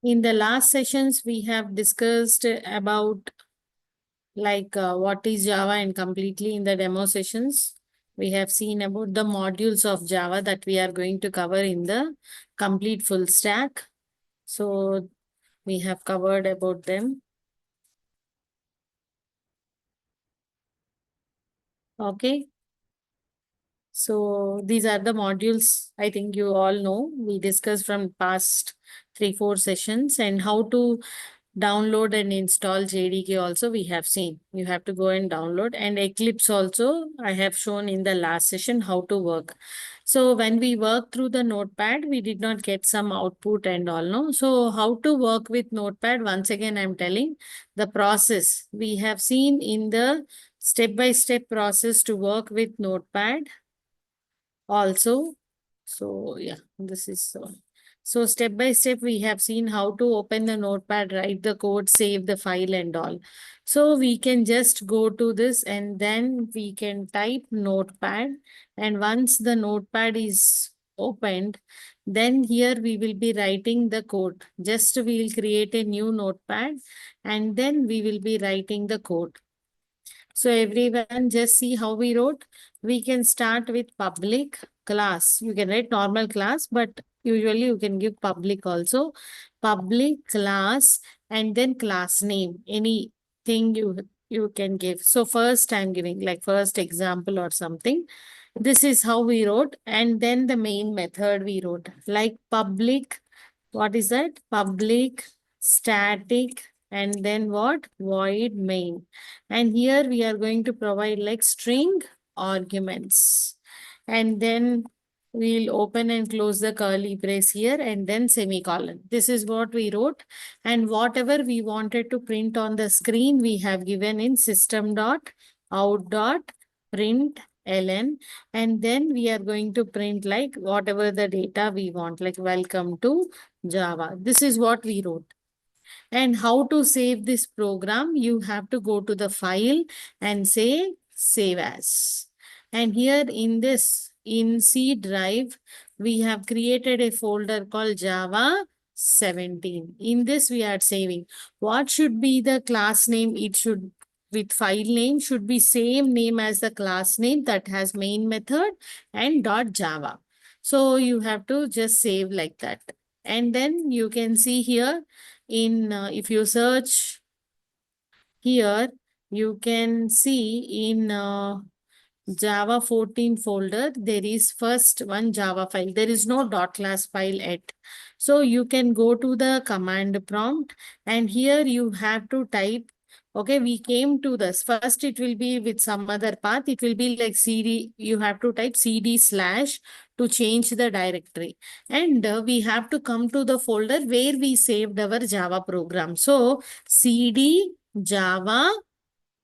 In the last sessions, we have discussed about what is Java, and completely in the demo sessions, we have seen about the modules of Java that we are going to cover in the complete full stack. So we have covered about them. Okay. So these are the modules I think you all know. We discussed from past 3-4 sessions, and how to download and install JDK also we have seen. You have to go and download, and Eclipse also I have shown in the last session how to work. So when we work through the notepad, we did not get some output and all, no? So how to work with notepad, once again I'm telling the process. We have seen in the step-by-step process to work with notepad also. So yeah, this is so step by step we have seen how to open the notepad, write the code, save the file and all. So we can just go to this, and then we can type notepad, and once the notepad is opened, then here we will be writing the code. Just we will create a new notepad, and then we will be writing the code. So everyone just see how we wrote. We can start with public class. You can write normal class, but usually you can give public also. Public class and then class name. Anything you can give. So first I'm giving like first example or something. This is how we wrote. And then the main method we wrote like public. What is that? Public static and then what? Void main. And here we are going to provide like string arguments. And then we'll open and close the curly brace here and then semicolon. This is what we wrote. And whatever we wanted to print on the screen, we have given in system.out.println. And then we are going to print like whatever the data we want, like welcome to Java. This is what we wrote. And how to save this program? You have to go to the file and say save as. And here in this, in C drive, we have created a folder called Java 17. In this, we are saving. What should be the class name? It should, with file name, should be same name as the class name that has main method and .java. So you have to just save like that. And then you can see here, in if you search here, you can see in Java 14 folder, there is first one Java file. There is no .class file yet. So you can go to the command prompt, and here you have to type. Okay, we came to this. First, it will be with some other path. It will be like CD. You have to type CD/ to change the directory. And we have to come to the folder where we saved our Java program. So CD Java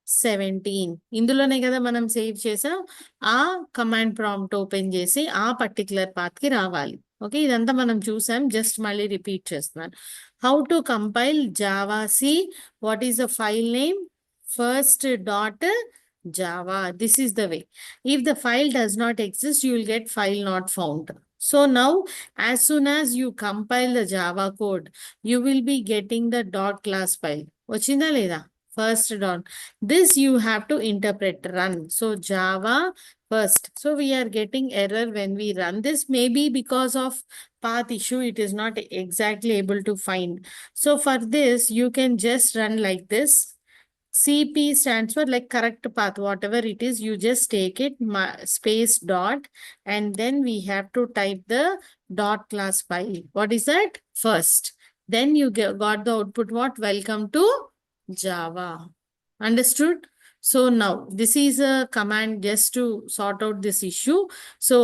17. ఇందులోనే కదా మనం save చేసాం. ఆ command prompt open చేసి ఆ particular path కి రావాలి. Okay, ఇదంతా మనం చూసాం. జస్ట్ మళ్ళీ రిపీట్ చేస్తున్నాను. How to compile javac. What is the file name? First dot Java. This is the way. If the file does not exist, you will get file not found. So now, as soon as you compile the Java code, you will be getting the .class file. Vachinda leda? First dot. This you have to interpret, run. So Java first. So we are getting error when we run this. Maybe because of path issue, it is not exactly able to find. So for this, you can just run like this. CP stands for like correct path, whatever it is, you just take it, space dot, and then we have to type the .class file. What is that? First. Then you got the output, what? Welcome to Java. Understood? So now this is a command just to sort out this issue. So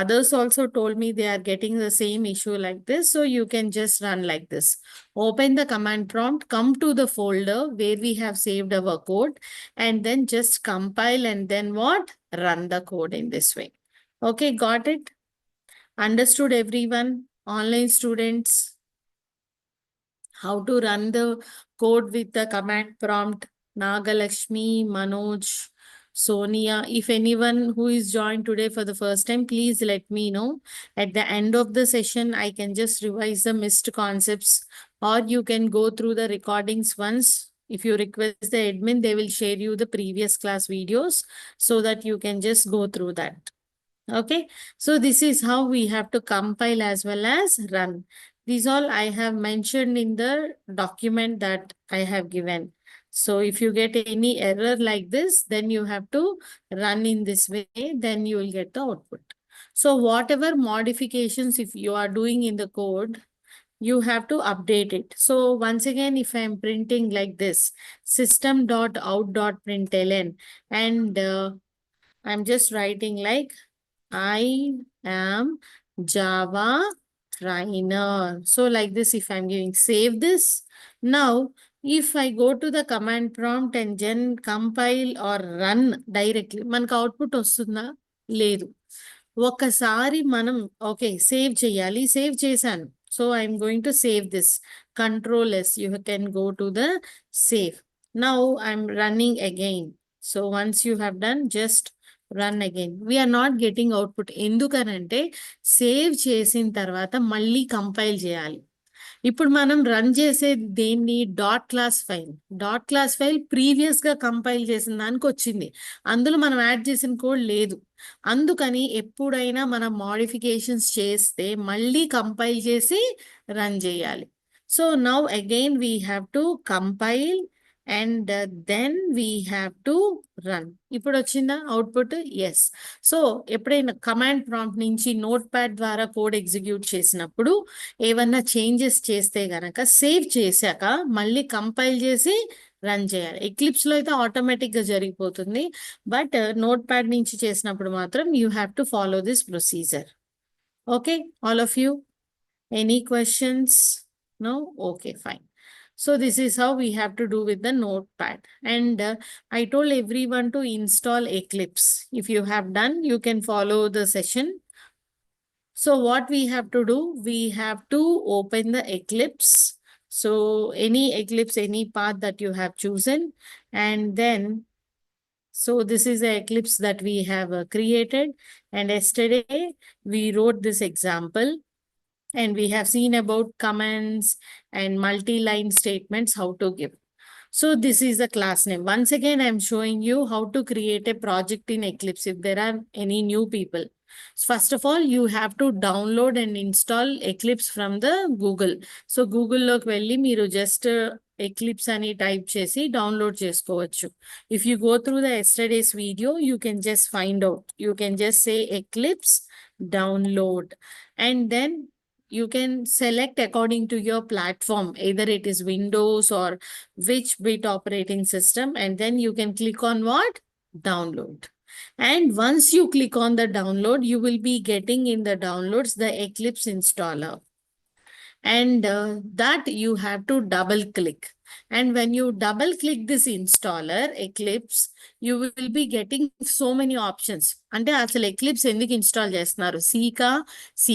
others also told me they are getting the same issue like this. So you can just run like this. Open the command prompt, come to the folder where we have saved our code, and then just compile and then what? Run the code in this way. Okay, got it? Understood everyone? Online students, how to run the code with the command prompt? Nagalakshmi, Manoj, Sonia, if anyone who is joined today for the first time, please let me know. At the end of the session, I can just revise the missed concepts or you can go through the recordings once. If you request the admin, they will share you the previous class videos so that you can just go through that. Okay, so this is how we have to compile as well as run. These all I have mentioned in the document that I have given. So if you get any error like this, then you have to run in this way, then you will get the output. So whatever modifications if you are doing in the code, you have to update it. So once again, if I'm printing like this, system.out.println, and I'm just writing like I am Java trainer. So like this, if I'm giving save this. Now, if I go to the command prompt and then compile or run directly, మనకు output వస్తుందా? లేదు. ఒకసారి మనం okay save చేయాలి. Save చేశాను. So I'm going to save this. Control S, you can go to the save. Now I'm running again. So once you have done, just run again. We're not getting output. ఎందుకనంటే save చేసిన తర్వాత మళ్ళీ compile చేయాలి. ఇప్పుడు మనం run చేసేది దేన్ని? Dot class file previous గా కంపైల్ చేసిన దానికి వచ్చింది. అందులో మనం యాడ్ చేసిన కోడ్ లేదు. అందుకని ఎప్పుడైనా మనం మోడిఫికేషన్స్ చేస్తే మళ్ళీ కంపైల్ చేసి రన్ చేయాలి. So now again we have to compile and then we have to run. ఇప్పుడు వచ్చిందా అవుట్పుట్? ఎస్. సో ఎప్పుడైనా కమాండ్ ప్రాంప్ట్ నుంచి నోట్ ప్యాడ్ ద్వారా కోడ్ ఎగ్జిక్యూట్ చేసినప్పుడు ఏమన్నా చేంజెస్ చేస్తే గనక సేవ్ చేశాక మళ్ళీ కంపైల్ చేసి రన్ చేయాలి. ఎక్లిప్స్లో అయితే ఆటోమేటిక్గా జరిగిపోతుంది. బట్ నోట్ ప్యాడ్ నుంచి చేసినప్పుడు మాత్రం you have to follow this procedure. Okay, all of you. Any questions? No? Okay, fine. So this is how we have to do with the notepad. And I told everyone to install Eclipse. If you have done, you can follow the session. So what we have to do, we have to open the Eclipse. So any Eclipse, any path that you have chosen. And then, so this is the Eclipse that we have created. And yesterday we wrote this example. And we have seen about commands and multi-line statements, how to give. So this is the class name. Once again, I'm showing you how to create a project in Eclipse if there are any new people. First of all, you have to download and install Eclipse from the Google. So Google loki velli meeru just Eclipse ani type chesi download chesukovachu. If you go through the yesterday's video, you can just find out. You can just say Eclipse download, and then you can select according to your platform, either it is Windows or which bit operating system, and then you can click on what? Download. And once you click on the download, you will be getting in the downloads the Eclipse installer. And that you have to double click. And when you double click this installer, Eclipse, you will be getting so many options. అంటే అసలు eclipse ఎందుకు install చేస్తున్నారు? సీకా, C++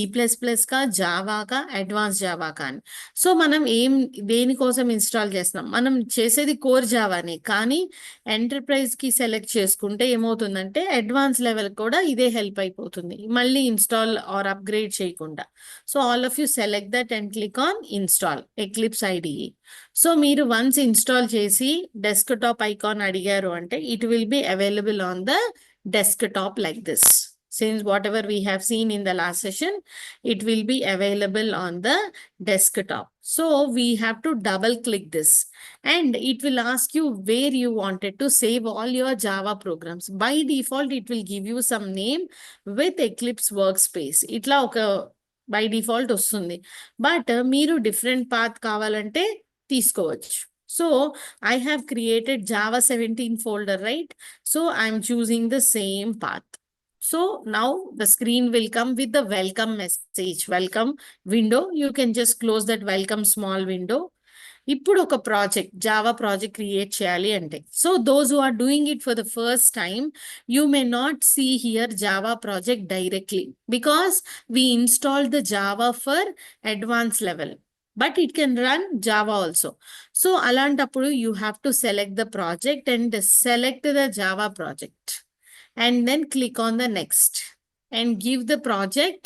కా, జావాకా, advance జావాకా అని. So మనం దేనికోసం install చేస్తున్నాం? మనం చేసేది కోర్ జావానే, కానీ ఎంటర్ప్రైజ్కి సెలెక్ట్ చేసుకుంటే ఏమవుతుందంటే అడ్వాన్స్ లెవెల్ కూడా ఇదే హెల్ప్ అయిపోతుంది, మళ్ళీ ఇన్స్టాల్ ఆర్ అప్గ్రేడ్ చేయకుండా. So all of you select that and click on install eclipse IDE. So మీరు వన్స్ ఇన్స్టాల్ చేసి డెస్క్టాప్ ఐకాన్ అడిగారు అంటే it will be available on the desktop like this. Since whatever we have seen in the last session, it will be available on the desktop. So we have to double click this and it will ask you where you wanted to save all your Java programs. By default, it will give you some name with Eclipse Workspace. Itla oka by default వస్తుంది. But మీరు different path కావాలంటే తీసుకోవచ్చు. So I have created Java 17 folder, right? So I'm choosing the same path. So now the screen will come with the welcome message, welcome window. You can just close that welcome small window. ఇప్పుడు ఒక project, Java project create చేయాలి అంటే, so those who are doing it for the first time, you may not see here Java project directly because we install the Java for advance level, but it can run Java also. So అలాంటప్పుడు you have to select the project and select the Java project and then click on the next and give the project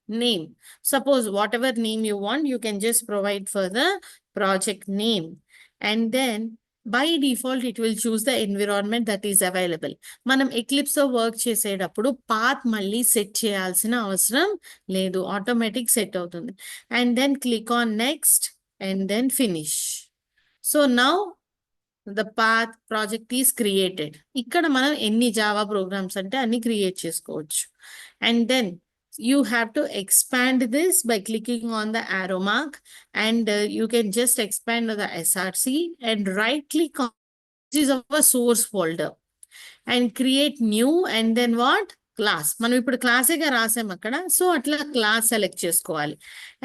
name. Suppose whatever name you want, you can just provide for the project name. And then by default, it will choose the environment that is available. మనం Eclipse work చేసేటప్పుడు path మళ్ళీ set చేయాల్సిన అవసరం లేదు, automatic set అవుతుంది. And then click on next and then finish. So now the path project is created. ఇక్కడ మనం ఎన్ని జావా ప్రోగ్రామ్స్ అంటే అన్ని క్రియేట్ చేసుకోవచ్చు. అండ్ దెన్ you have to expand this by clicking on the arrow mark, and you can just expand the src and right click on this is our source folder and create new and then what class. మనం ఇప్పుడు క్లాసేగా రాసాం అక్కడ, so అట్లా class select చేసుకోవాలి.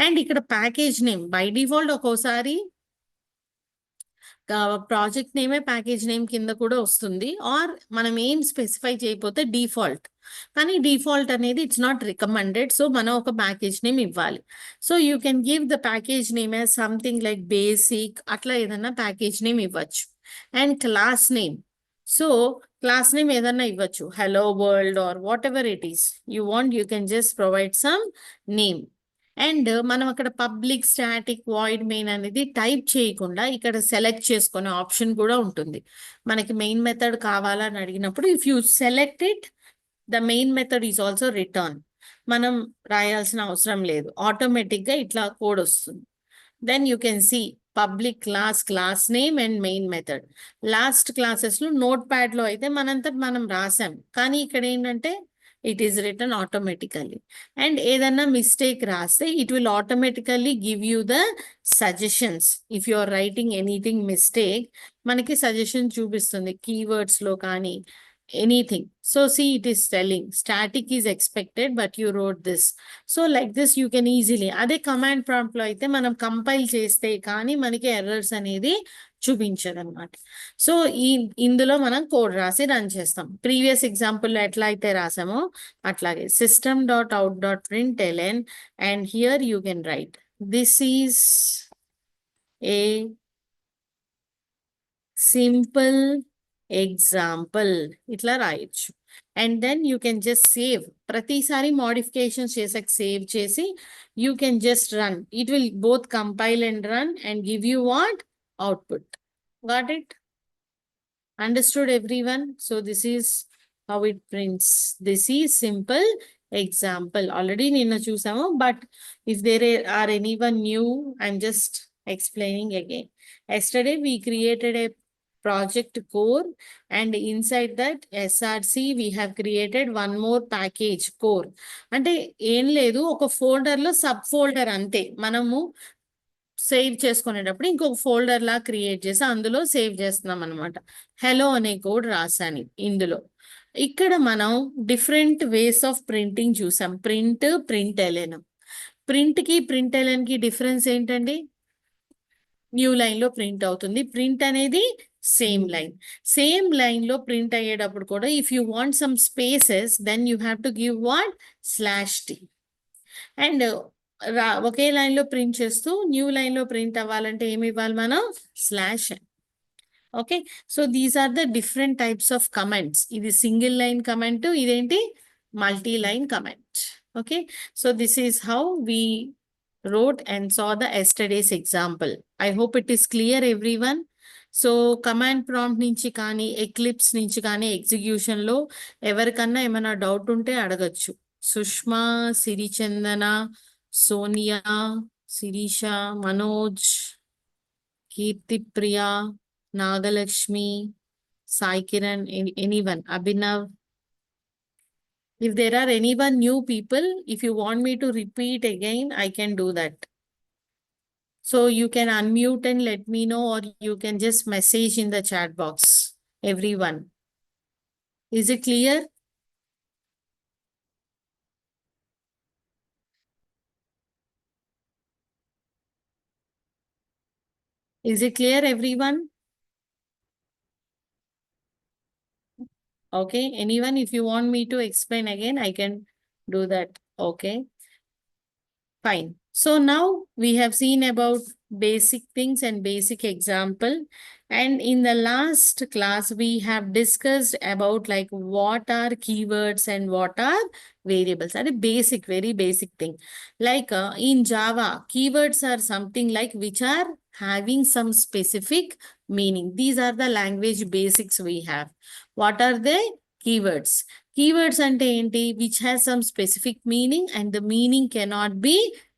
And ఇక్కడ package name by default ఒక్కోసారి project నేమే package name కింద కూడా వస్తుంది, ఆర్ మనం ఏం స్పెసిఫై చేయకపోతే డిఫాల్ట్. కానీ డిఫాల్ట్ అనేది ఇట్స్ నాట్ రికమెండెడ్, సో మనం ఒక ప్యాకేజ్ నేమ్ ఇవ్వాలి. So you can give the package name as something like basic, అట్లా ఏదన్నా ప్యాకేజ్ నేమ్ ఇవ్వచ్చు. And class name, so class name ఏదన్నా ఇవ్వచ్చు, hello world or whatever it is you want, you can just provide some name. And మనం అక్కడ public static void main అనేది type చేయకుండా ఇక్కడ సెలెక్ట్ చేసుకునే ఆప్షన్ కూడా ఉంటుంది. మనకి మెయిన్ మెథడ్ కావాలని అడిగినప్పుడు if you select it, the main method is also return. మనం రాయాల్సిన అవసరం లేదు, ఆటోమేటిక్గా ఇట్లా కోడ్ వస్తుంది. Then you can see public class, class name and main method. Last క్లాసెస్లో నోట్ ప్యాడ్లో అయితే మనంతా మనం రాసాం, కానీ ఇక్కడ ఏంటంటే it is written automatically. And ఏదన్నా mistake రాస్తే it will automatically give you the suggestions. If you are writing anything mistake, మనకి suggestion చూపిస్తుంది keywords లో కానీ anything. So see, it is telling static is expected but you wrote this. So like this you can easily, అదే command prompt లో అయితే మనం compile చేస్తే కానీ మనకి ఎర్రర్స్ అనేది చూపించదన్నమాట. సో ఇందులో మనం కోడ్ రాసి రన్ చేస్తాం. ప్రీవియస్ ఎగ్జాంపుల్లో ఎట్లా అయితే రాసామో అట్లాగే system.out.println, and here you can write this is a simple example, ఇట్లా రాయొచ్చు. And then you can just save. ప్రతిసారి మోడిఫికేషన్స్ చేసాక సేవ్ చేసి you can just run. It will both compile and run and give you what output. Got it? Understood everyone? So this is how it prints. This is simple example. Already nina chusamo, but if there are anyone new, I'm just explaining again. Yesterday we created a project core, and inside that src we have created one more package core. అంటే ఏం లేదు, ఒక folder లో sub folder అంతే. మనము save చేసుకునేటప్పుడు ఇంకొక folder లా create చేసి అందులో సేవ్ చేస్తున్నాం అనమాట. హలో అనే కోడ్ రాసాను ఇందులో. ఇక్కడ మనం డిఫరెంట్ వేస్ ఆఫ్ ప్రింటింగ్ చూసాం. Print, println. ప్రింట్ కి ప్రింట్ఎల్ఎన్ కి డిఫరెన్స్ ఏంటండి? న్యూ లైన్ లో ప్రింట్ అవుతుంది. ప్రింట్ అనేది సేమ్ లైన్. సేమ్ లైన్ లో ప్రింట్ అయ్యేటప్పుడు కూడా if you want some spaces then you have to give what /t. And ఒకే లైన్ లో ప్రింట్ చేస్తూ న్యూ లైన్ లో ప్రింట్ అవ్వాలంటే ఏమి ఇవ్వాలి మనం? /n. Okay, so these are the different types of comments. ఇది సింగిల్ లైన్ కమెంట్, ఇదేంటి multi line comment. Okay, so this is how we wrote and saw the yesterday's example. I hope it is clear everyone. So command prompt నుంచి కానీ eclipse నుంచి కానీ execution లో ఎవరికన్నా ఏమైనా doubt ఉంటే అడగచ్చు. Sushma, Sirichandana, Sonia, Sirisha, Manoj, Keerthipriya, Nagalakshmi, Sai Kiran, anyone, Abhinav. If there are anyone new people, if you want me to repeat again, I can do that. So you can unmute and let me know, or you can just message in the chat box, everyone. Is it clear? Is it clear, everyone? Okay, anyone, if you want me to explain again, I can do that. Okay, fine. So now we have seen about basic things and basic example. And in the last class, we have discussed about like what are keywords and what are variables. That is basic, very basic thing. Like in Java, keywords are something like which are having some specific meaning. These are the language basics we have. What are they? Keywords. Keywords ante enti? Which has some specific meaning and the meaning cannot be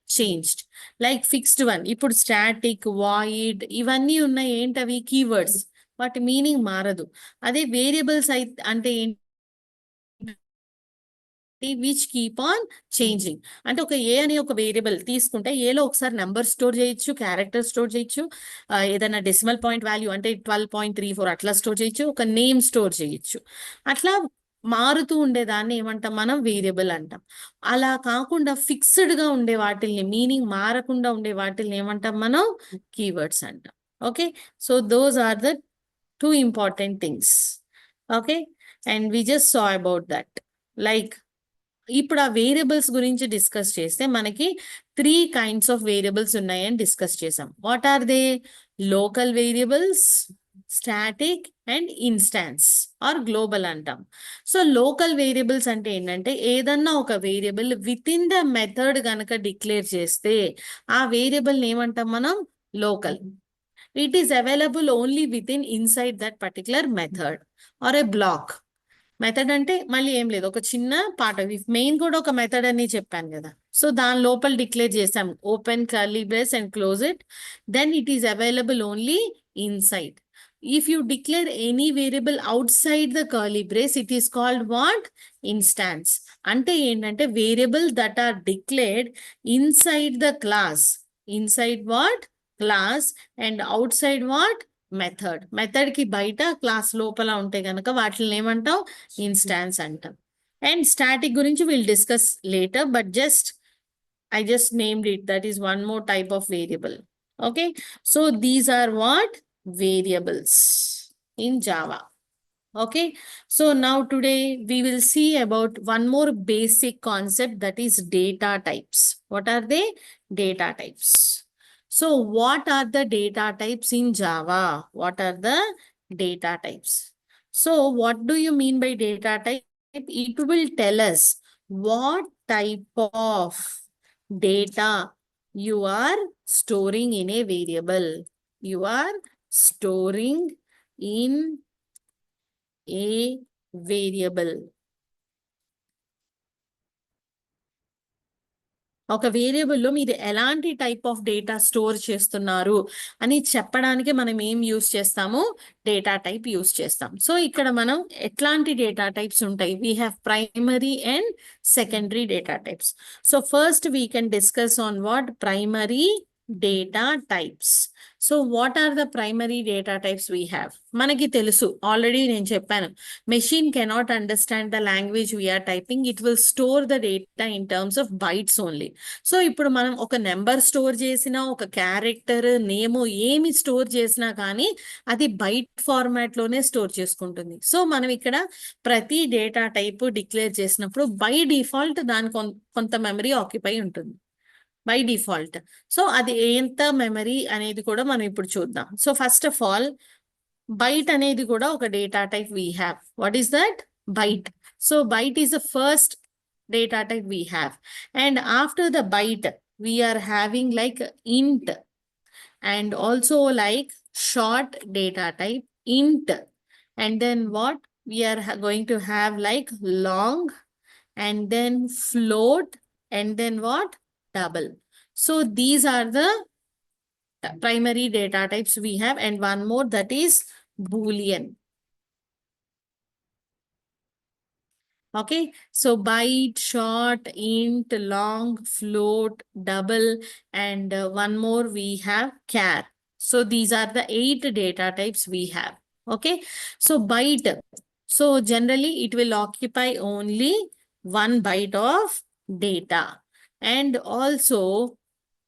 changed. Like fixed one ఇప్పుడు static void ఇవన్నీ ఉన్నాయి ఏంటవి keywords వాటి meaning మారదు అదే variables అంటే ఏంటి which keep on changing అంటే ఒక ఏ అనే ఒక వేరియబుల్ తీసుకుంటే ఏలో ఒకసారి నెంబర్ స్టోర్ చేయొచ్చు క్యారెక్టర్ స్టోర్ చేయొచ్చు ఏదైనా డెసిమల్ పాయింట్ వాల్యూ అంటే 12.34 అట్లా స్టోర్ చేయొచ్చు ఒక నేమ్ స్టోర్ చేయొచ్చు అట్లా మారుతూ ఉండేదాన్ని ఏమంటాం మనం వేరియబుల్ అంటాం అలా కాకుండా ఫిక్స్డ్ గా ఉండే వాటిల్ని మీనింగ్ మారకుండా ఉండే వాటిల్ని ఏమంటాం మనం కీవర్డ్స్ అంటాం okay so those are the two important things okay and we just saw about that like ఇప్పుడు ఆ వేరియబుల్స్ గురించి డిస్కస్ చేస్తే మనకి 3 kinds ఆఫ్ వేరియబుల్స్ ఉన్నాయని డిస్కస్ చేసాం what are they local variables static and instance or global అంటాం so local variables అంటే ఏంటంటే ఏదన్నా ఒక variable within the method గనక డిక్లేర్ చేస్తే ఆ వేరియబుల్ ఏమంటాం మనం local it is available only with in inside that particular method or a block method అంటే మళ్ళీ ఏం లేదు ఒక చిన్న పార్ట్ మెయిన్ కూడా ఒక మెథడ్ అని చెప్పాను కదా సో దాని లోపల డిక్లేర్ చేసాం open curly brace and close it then it is available only inside if you declare any variable outside the curly brace it is called what instance ante endante variable that are declared inside the class inside what class and outside what method కి బయట class లోపల ఉంటే గనక వాటిని ఏమంటాం instance అంటాం and static గురించి will discuss later but just I just named it. That is one more type of variable. Okay. So these are what? Variables in Java. Okay. So now today we will see about one more basic concept that is data types. What are they? Data types. So what are the data types in Java? What are the data types? So what do you mean by data type? It will tell us what type of data you are storing in a variable. You are storing in a variable. ఒక వేరియబుల్లో మీరు ఎలాంటి type of data store చేస్తున్నారు అని చెప్పడానికి మనం ఏం use చేస్తాము data type use చేస్తాం సో ఇక్కడ మనం ఎట్లాంటి డేటా టైప్స్ ఉంటాయి we have primary and secondary data types so first we can discuss on what primary data types so what are the primary data types we have మనకి తెలుసు already నేను చెప్పాను machine cannot understand the language we're typing it will store the data in terms of bytes only so ఇప్పుడు మనం ఒక number store చేసినా ఒక character name ఏమి స్టోర్ చేసినా కానీ అది బైట్ ఫార్మాట్ లోనే స్టోర్ చేసుకుంటుంది సో మనం ఇక్కడ ప్రతి డేటా టైప్ డిక్లేర్ చేసినప్పుడు బై డిఫాల్ట్ దాని కొంత మెమరీ ఆక్యుపై ఉంటుంది బై డిఫాల్ట్ సో అది ఎంత మెమరీ అనేది కూడా మనం ఇప్పుడు చూద్దాం so first of all byte అనేది కూడా ఒక data type we have what is that byte so byte is the first data type we have and after the byte we are having like int and also like short data type int and then what we are going to have like long and then float and then what double so these are the primary data types we have and one more that is boolean. Okay, so byte, short, int, long, float, double, and one more we have char. So these are the 8 data types we have. Okay, so byte. So generally it will occupy only 1 byte of data. And also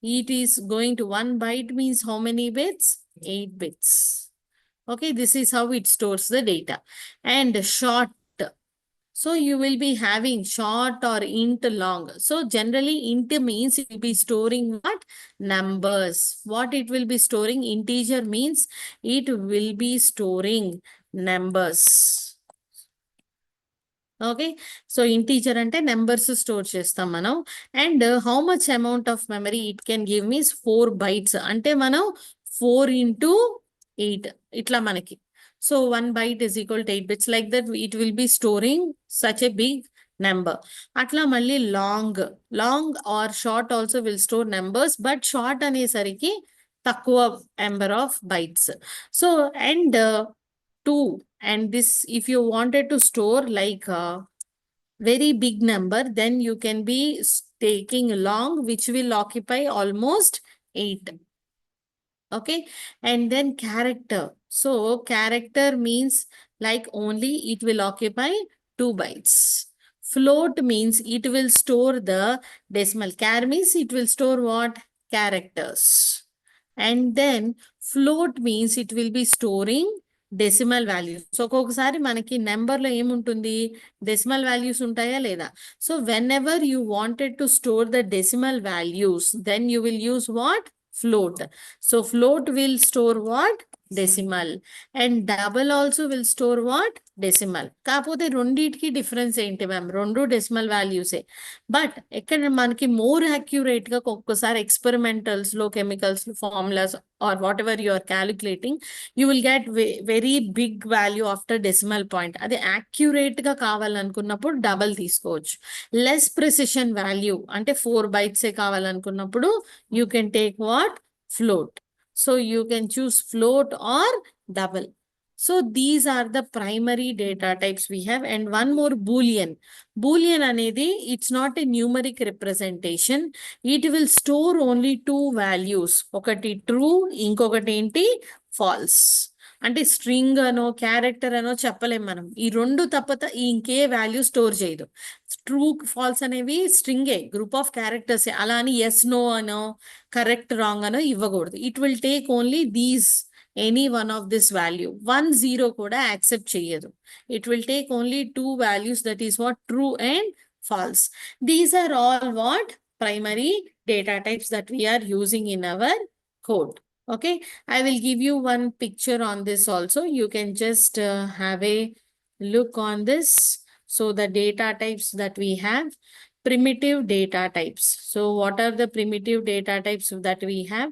it is going to 1 byte means how many bits? 8 bits. Okay, this is how it stores the data. And short. So you will be having short or int long. So generally int means it will be storing what? Numbers. What it will be storing? Integer means it will be storing numbers. Okay. So integer అంటే numbers store చేస్తాం మనం. And how much amount of memory it can give means 4 bytes. అంటే మనం 4 into 8 ఇట్లా మనకి. So 1 byte is equal to 8 bits. Like that it will be storing such a big number. అట్లా మళ్ళీ long or short also will store numbers. But short అనేసరికి తక్కువ number of bytes. So and 2, and this if you wanted to store like a very big number, then you can be taking long, which will occupy almost 8. Okay, and then character. So character means like only it will occupy 2 bytes. Float means it will store the decimal. Char means it will store what? Characters. And then float means it will be storing decimal values. So ఒక్కొక్కసారి మనకి నెంబర్లో ఏముంటుంది? Decimal values ఉంటాయా లేదా? So whenever you wanted to store the decimal values, then you will use what? Float. So float will store what? Decimal. And double also will store what? Decimal. కాకపోతే రెండిటికి difference ఏంటి ma'am? రెండు decimal వాల్యూసే. But ఎక్కడ మనకి more accurate గా ఒక్కొక్కసారి experimentals లో, chemicals formulas or whatever you are calculating, you will get very big value after decimal point. అది యాక్యురేట్ గా కావాలనుకున్నప్పుడు డబల్ తీసుకోవచ్చు. లెస్ ప్రిసిషన్ వాల్యూ అంటే 4 బైట్సే కావాలనుకున్నప్పుడు you can take what? Float. So you can choose float or double. So these are the primary data types we have. And one more Boolean. Boolean anedi, it's not a numeric representation. It will store only 2 values. Okati true, inkokati enti false. అంటే string అనో character అనో చెప్పలేం మనం. ఈ రెండు తప్పత ఇంకే value store చేయదు. True false అనేవి స్ట్రింగే, గ్రూప్ ఆఫ్ క్యారెక్టర్స్. అలా అని ఎస్ నో అనో కరెక్ట్ రాంగ్ అనో ఇవ్వకూడదు. It will take only these any one of this value. 1 0 కూడా యాక్సెప్ట్ చేయదు. It will take only 2 values, that is what? True and false. These are all what? Primary data types that we are using in our code. Okay, I will give you one picture on this also. You can just have a look on this. So the data types that we have, primitive data types. So what are the primitive data types that we have?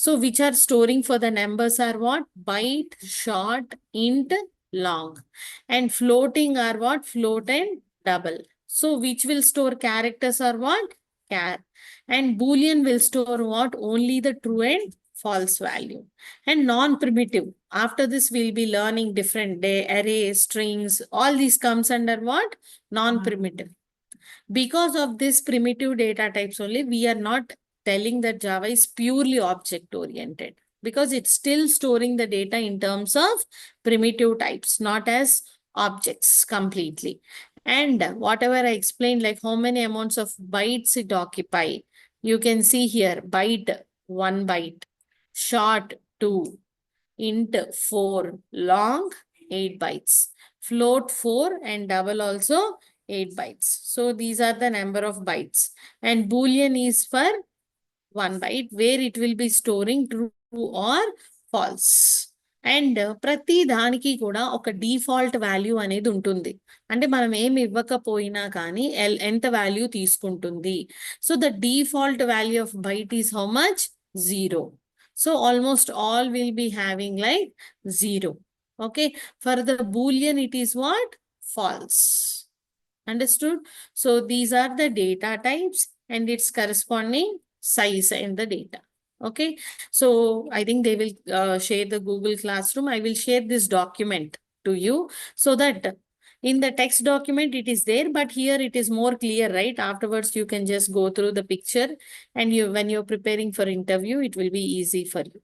So which are storing for the numbers are what? Byte, short, int, long. And floating are what? Float and double. So which will store characters are what? Char. And Boolean will store what? Only the true and false value. And non-primitive. After this, we'll be learning different arrays, strings, all these comes under what? Non-primitive. Because of this primitive data types only, we are not telling that Java is purely object oriented, because it's still storing the data in terms of primitive types, not as objects completely. And whatever I explained, like how many amounts of bytes it occupy, you can see here, byte 1 byte, short 2, int 4, long 8 bytes, float 4, and double also 8 bytes. So these are the number of bytes. And Boolean is for 1 byte, where it will be storing true or false. And ప్రతి దానికి కూడా ఒక default value అనేది ఉంటుంది. అంటే మనం ఏమి ఇవ్వకపోయినా కానీ ఎంత వాల్యూ తీసుకుంటుంది. So the default value of byte is how much? 0. So almost all will be having like 0. Okay, for the Boolean it is what? False. Understood? So these are the data types and its corresponding size in the data. Okay, so I think they will share the Google Classroom. I will share this document to you, so that in the text document it is there, but here it is more clear, right? Afterwards you can just go through the picture, and when you're preparing for interview, it will be easy for you.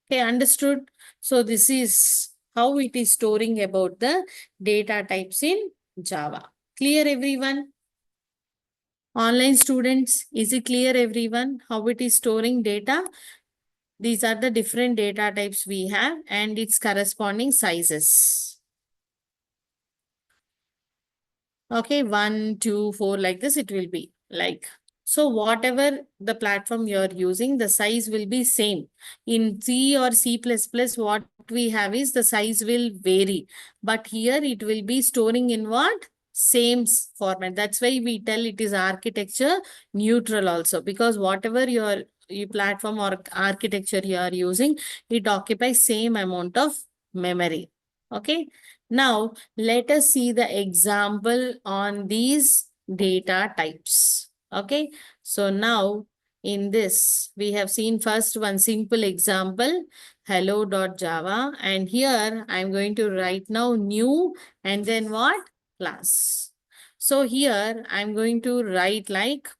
Okay, understood? So this is how it is storing about the data types in Java. Clear everyone? Online students, is it clear everyone how it is storing data? These are the different data types we have and its corresponding sizes. Okay, 1, 2, 4, like this it will be like. So whatever the platform you're using, the size will be same. In C or C++, what we have is the size will vary. But here it will be storing in what? Same format. That's why we tell it is architecture neutral also, because whatever your platform or architecture you are using, it occupies same amount of memory. Okay. Now, let us see the example on these data types. Okay, so now in this, we have seen first one simple example, hello.java, and here I'm going to write now new and then what? Class. So here I'm going to write like,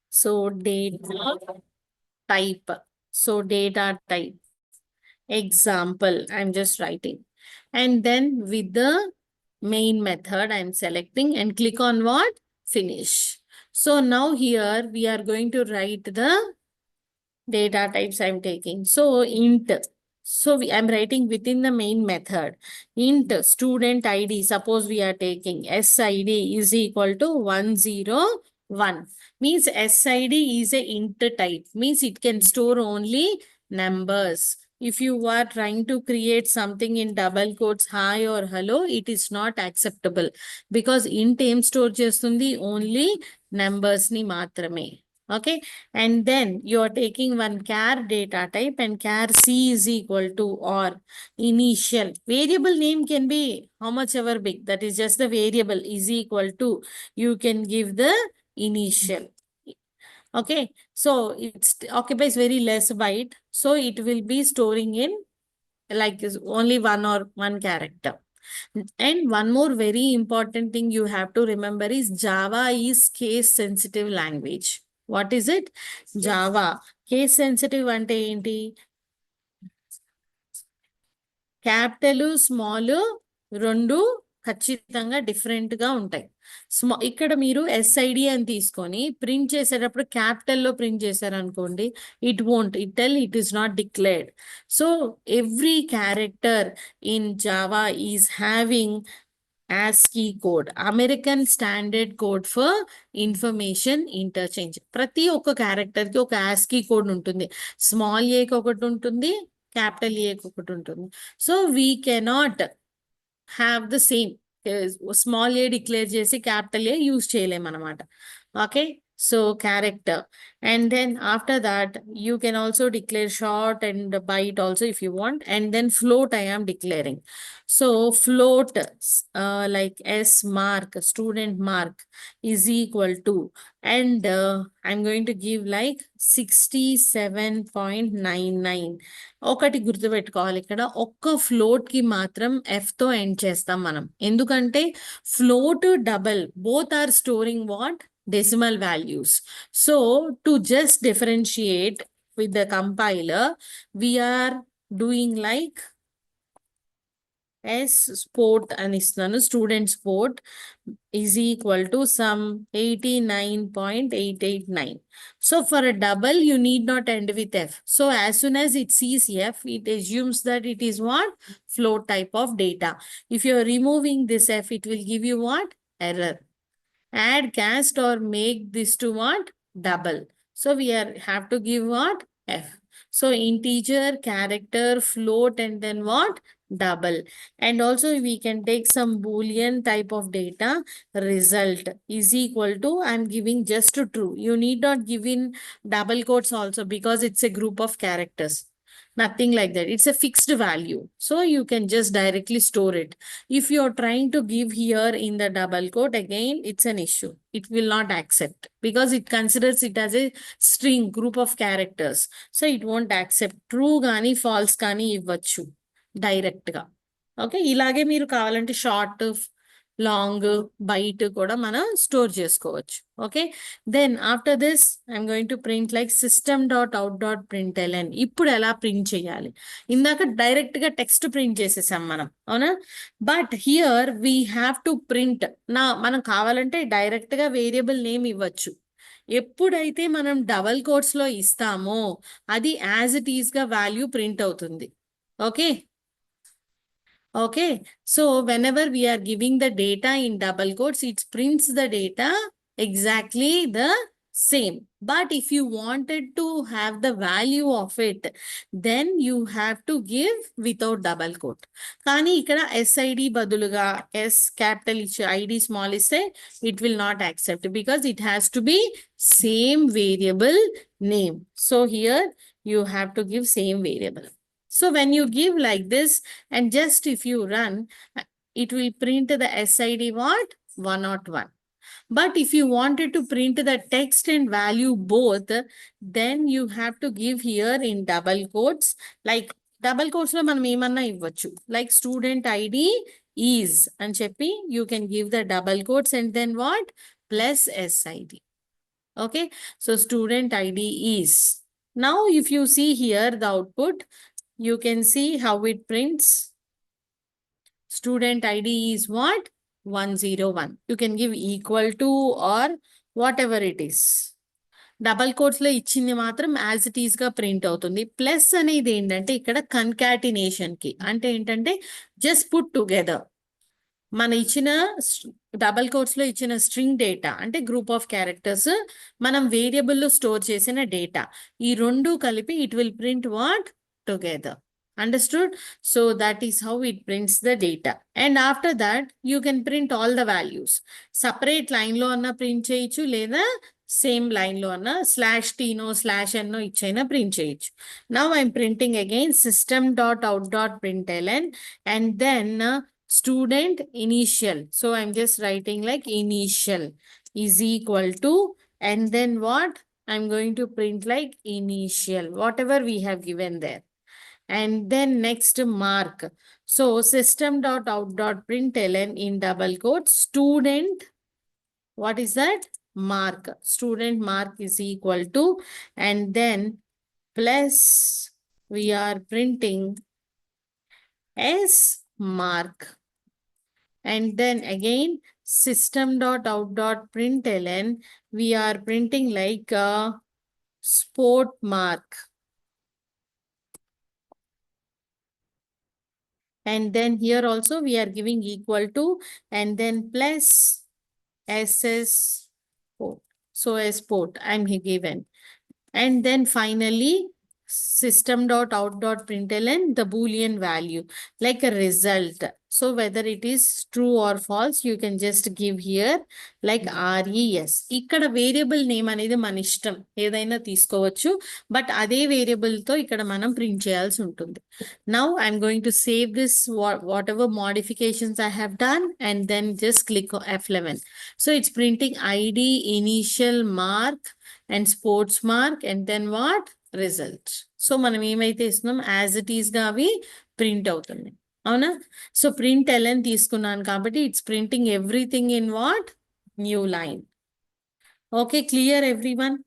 so data type. So data type. Example, I'm just writing. And then with the main method, I'm selecting and click on what? Finish. So now here we are going to write the data types I'm taking. So int. So I'm writing within the main method. Int student ID. Suppose we are taking SID is equal to 101. Means SID is a int type. Means it can store only numbers. If you are trying to create something in double quotes, hi or hello, it is not acceptable. Because int ఏం store చేస్తుంది only numbers ni మాత్రమే. Okay, and then you are taking one char data type and char C is equal to or initial. Variable name can be how much ever big. That is just the variable is equal to. You can give the initial. Okay, so it occupies very less byte. So it will be storing in like only one or one character. And one more very important thing you have to remember is Java is case sensitive language. What is it? Java. Case sensitive అంటే ఏంటి? Capital small రెండు ఖచ్చితంగా different గా ఉంటాయి. ఇక్కడ మీరు SID అని తీసుకొని ప్రింట్ చేసేటప్పుడు క్యాపిటల్ లో ప్రింట్ చేశారనుకోండి, it won't, it tell it is not declared. So every character in Java is having ASCII code, American standard code for information interchange. ప్రతి ఒక్క క్యారెక్టర్ కి ఒక ASCII కోడ్ ఉంటుంది. స్మాల్ ఏకి ఒకటి ఉంటుంది, క్యాపిటల్ ఏకి ఒకటి ఉంటుంది. So we cannot have the same. Small A declare చేసి క్యాపిటల్ ఏ యూజ్ చేయలేమన్నమాట. Okay, so character, and then after that you can also declare short and byte also if you want, and then float I am declaring. So float like s mark, student mark is equal to, and I'm going to give like 67.99. ఒకటి గుర్తుపెట్టుకోవాలి, ఇక్కడ ఒక్క float కి మాత్రం f తో end చేస్తాం మనం. ఎందుకంటే float double both are storing what? Decimal values. So to just differentiate with the compiler, we are doing like S sport and student sport is equal to some 89.889. So for a double, you need not end with F. So as soon as it sees F, it assumes that it is what? Float type of data. If you are removing this F, it will give you what? Error. Add cast or make this to what? Double. So we have to give what? F. So integer, character, float, and then what? Double. And also we can take some Boolean type of data. Result is equal to, I'm giving just to true. You need not give in double quotes also, because it's a group of characters. Nothing like that. It's a fixed value. So you can just directly store it. If you're trying to give here in the double quote, again, it's an issue. It will not accept because it considers it as a string group of characters. So it won't accept. True గాని false కానీ ఇవ్వచ్చు direct గా. Okay, ఇలాగే మీరు కావాలంటే short, long, byte కూడా మనం store చేసుకోవచ్చు. Okay, then after this I'm going to print like system.out.println. ఇప్పుడు ఎలా ప్రింట్ చేయాలి? ఇందాక డైరెక్ట్ గా టెక్స్ట్ ప్రింట్ చేసేసాం మనం, అవునా? But here we have to print. మనం కావాలంటే డైరెక్ట్ గా వేరియబుల్ నేమ్ ఇవ్వచ్చు. ఎప్పుడైతే మనం డబల్ కోట్స్ లో ఇస్తామో అది యాజ్ ఇట్ ఈస్ గా వాల్యూ ప్రింట్ అవుతుంది. Okay, Okay, so whenever we are giving the data in double quotes, it prints the data exactly the same. But if you wanted to have the value of it, then you have to give without double quote. కానీ ఇక్కడ SID బదులుగా S capital ఇచ్చి ID small ఇస్తే it will not accept because it has to be same variable name. So here you have to give same variable. So when you give like this, and just if you run, it will print the SID what? 101. But if you wanted to print the text and value both, then you have to give here in double quotes. Like double quotes lo manam emanna ivvachu. Like student ID is and cheppi you can give the double quotes and then what? Plus SID. Okay. So student ID is. Now if you see here the output, you can see how it prints. Student ID is what? 101. You can give equal to or whatever it is. Double quotes లో ఇచ్చింది మాత్రం as it is గా print అవుతుంది. Plus అనేది ఏంటంటే ఇక్కడ concatenation కి అంటే ఏంటంటే జస్ట్ పుట్ టుగెదర్ మన ఇచ్చిన డబల్ కోట్స్ లో ఇచ్చిన స్ట్రింగ్ డేటా అంటే గ్రూప్ ఆఫ్ క్యారెక్టర్స్ మనం వేరియబుల్ లో స్టోర్ చేసిన డేటా ఈ రెండు కలిపి it will print what? Together. Understood? So that is how it prints the data. And after that, you can print all the values. Separate line lo anna print cheyichu leda same line lo anna /t no /n no ichaina print cheyichu. Now I'm printing again system.out.println and then student initial. So I'm just writing like initial is equal to and then what? I'm going to print like initial, whatever we have given there. And then next mark. So system.out.println in double quotes student, what is that? Mark. Student mark is equal to and then plus we are printing S mark. And then again system.out.println we are printing like a sport mark. And then here also we are giving equal to and then plus SS port. So as port I'm given. And then finally system.out.println the boolean value like a result. So whether it is true or false, you can just give here like RES. ikkada variable name అనేది మన ఇష్టం ఏదైనా తీసుకోవచ్చు but అదే variable తో ఇక్కడ మనం print చేయాల్సి ఉంటుంది. Now I'm going to save this whatever modifications I have done and then just click on F11. So it's printing ID initial mark and sports mark and then what? Result. So మనం ఏమైతే ఇస్తున్నాం as it is గా అవి print అవుతుంది అవునా. So print LN తీసుకున్నాను కాబట్టి it's printing everything in what? New line. Okay, clear everyone?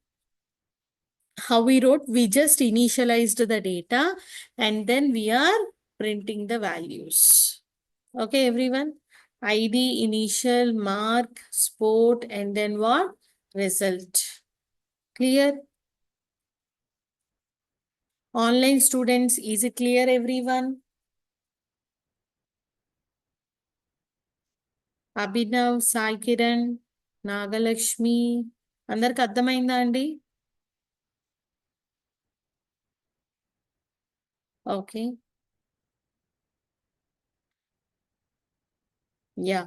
How we wrote? We just initialized the data and then we are printing the values. Okay, everyone? ID, initial, mark, sport, and then what? Result. Clear? Online students, is it clear, everyone? Abhinav, Sai Kiran, Nagalakshmi, అందరికి అర్థమైందా అండి? Okay. Yeah.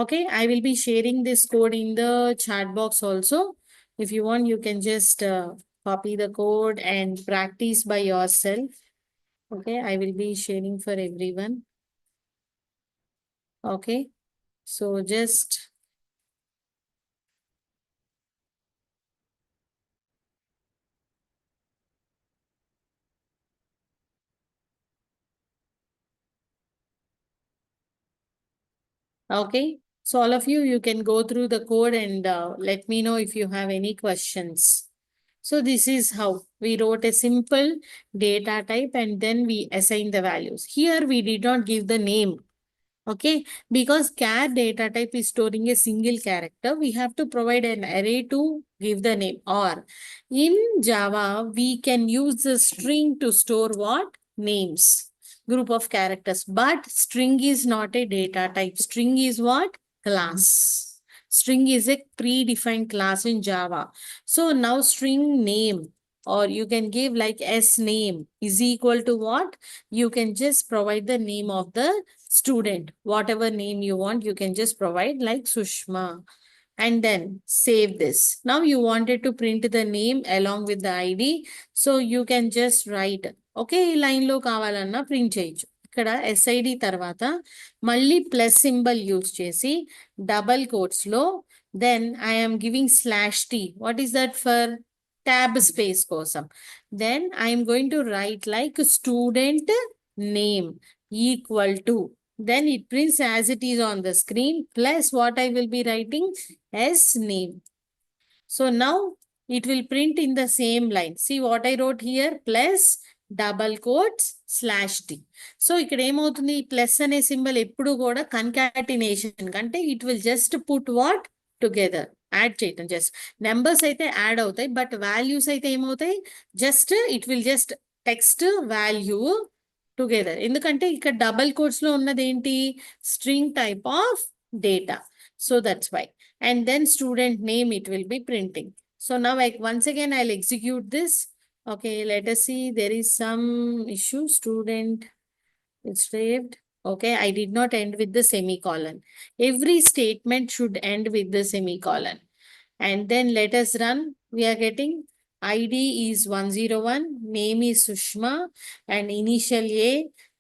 Okay, I will be sharing this code in the chat box also. If you want, you can just copy the code and practice by yourself. Okay, I will be sharing for everyone. Okay, so just okay. So all of you, you can go through the code and let me know if you have any questions. So this is how we wrote a simple data type and then we assign the values. Here we did not give the name. Okay, because char data type is storing a single character, we have to provide an array to give the name. Or in Java, we can use the string to store what? Names. group of characters. But string is not a data type. String is what? Class. String is a predefined class in Java. So now string name, or you can give like S name is equal to what? You can just provide the name of the student. Whatever name you want, you can just provide like Sushma. And then save this. Now you wanted to print the name along with the ID. So you can just write, okay, ఈ line లో కావాలన్నా print చేయొచ్చు. ఇక్కడ SID తర్వాత మళ్ళీ plus symbol use చేసి double quotes లో then I'm giving /t. What is that for? Tab space కోసం. Then I'm going to write like student name equal to, then it prints as it is on the screen, plus what I will be writing as name. So now it will print in the same line. See what I wrote here? Plus double quotes /t. So ఇక్కడ ఏమవుతుంది? Plus అనే symbol ఎప్పుడు కూడా concatenation కంటే it will just put what together, add చేయటం. Just numbers అయితే add అవుతాయి, but values అయితే ఏమవుతాయి? Just it will just text value together. ఎందుకంటే ఇక్కడ డబల్ కోట్స్ లో ఉన్నది ఏంటి? String type of data. So that's why. And then student name it will be printing. So now once again I'll execute this. Okay, let us see. There is some issue. Student is saved. Okay, I did not end with the semicolon. Every statement should end with the semicolon. And then let us run. We are getting ID is 101, name is Sushma, and initial A,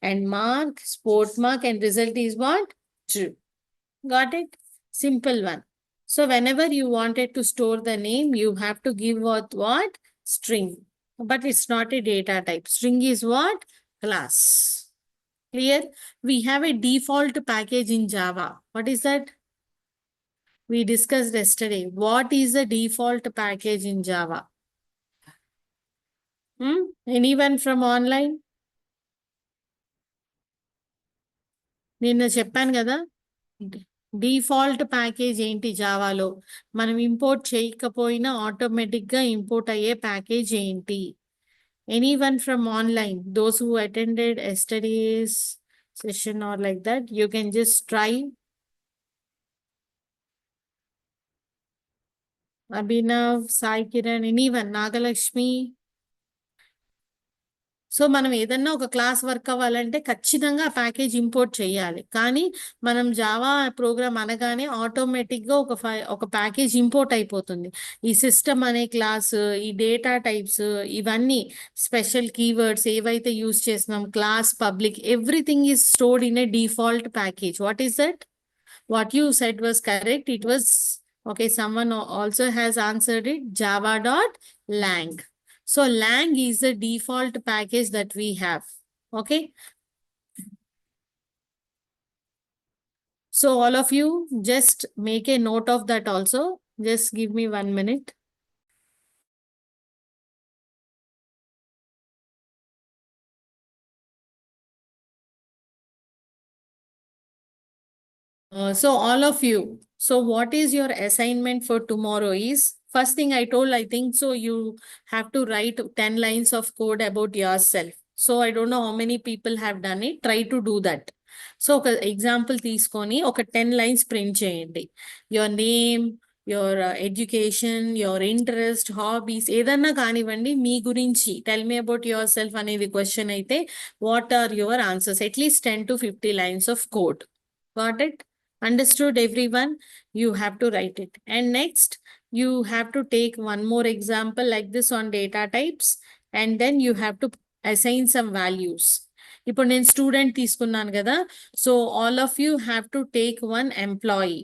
and mark, sport mark, and result is what? True. Got it? Simple one. So whenever you wanted to store the name, you have to give what? String. But it's not a data type. String is what? Class. Clear? We have a default package in Java. What is that? We discussed yesterday. What is the default package in Java? Anyone from online? నిన్న చెప్పాను కదా, default package ఏంటి జావాలో? మనం import చేయకపోయినా ఆటోమేటిక్గా import అయ్యే package ఏంటి? Anyone from online, those who attended yesterday's session or like that, you can just try. Abhinav, Sai Kiran, anyone, Nagalakshmi. So మనం ఏదన్నా ఒక క్లాస్ వర్క్ అవ్వాలంటే ఖచ్చితంగా ఆ ప్యాకేజ్ ఇంపోర్ట్ చేయాలి. కానీ మనం జావా ప్రోగ్రామ్ అనగానే ఆటోమేటిక్గా ఒక ప్యాకేజ్ ఇంపోర్ట్ అయిపోతుంది. ఈ సిస్టమ్ అనే క్లాస్, ఈ డేటా టైప్స్, ఇవన్నీ స్పెషల్ కీవర్డ్స్ ఏవైతే యూజ్ చేస్తున్నాం, class, public, everything is stored in a default package. What is that? What you said was correct. It was, okay, someone also has answered it, java.lang. So lang is the default package that we have. Okay. So all of you just make a note of that also. Just give me 1 minute. So all of you, so what is your assignment for tomorrow is, first thing I told, I think so you have to write 10 lines of code about yourself. So I don't know how many people have done it. Try to do that. So ఒక example తీసుకొని ఒక 10 lines print చేయండి. Your name, your education, your interest, hobbies, ఏదన్నా కానివ్వండి మీ గురించి. Tell me about yourself అనేది question అయితే what are your answers? At least 10 to 50 lines of code. Got it? Understood everyone? You have to write it. And next, you have to take one more example like this on data types, and then you have to assign some values. ఇప్పుడు నేను student తీసుకున్నాను కదా, so all of you have to take one employee.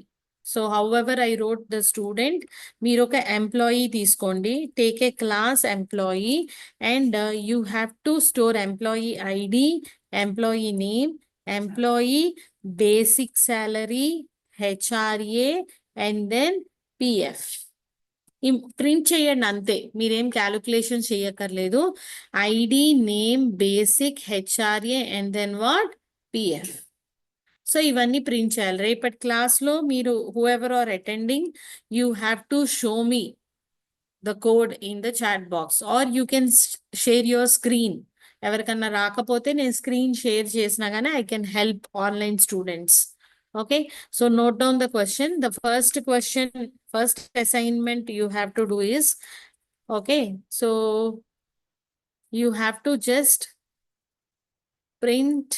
So however I wrote the student, మీరు ఒక employee తీసుకోండి, take a class employee, and you have to store employee ID, employee name, employee basic salary, HRA, and then PF. Print చేయండి అంతే, మీరేం calculation చేయక్కర్లేదు. ID, name, basic, HRA, and then what? PF. So ఇవన్నీ print చేయాలి. రేపటి క్లాస్లో మీరు whoever are attending, you have to show me the code in the chat box, or you can share your screen. ఎవరికన్నా రాకపోతే నేను screen share చేసినా కానీ I can help online students. Okay, so note down the question. The first question, first assignment you have to do is, okay, so you have to just print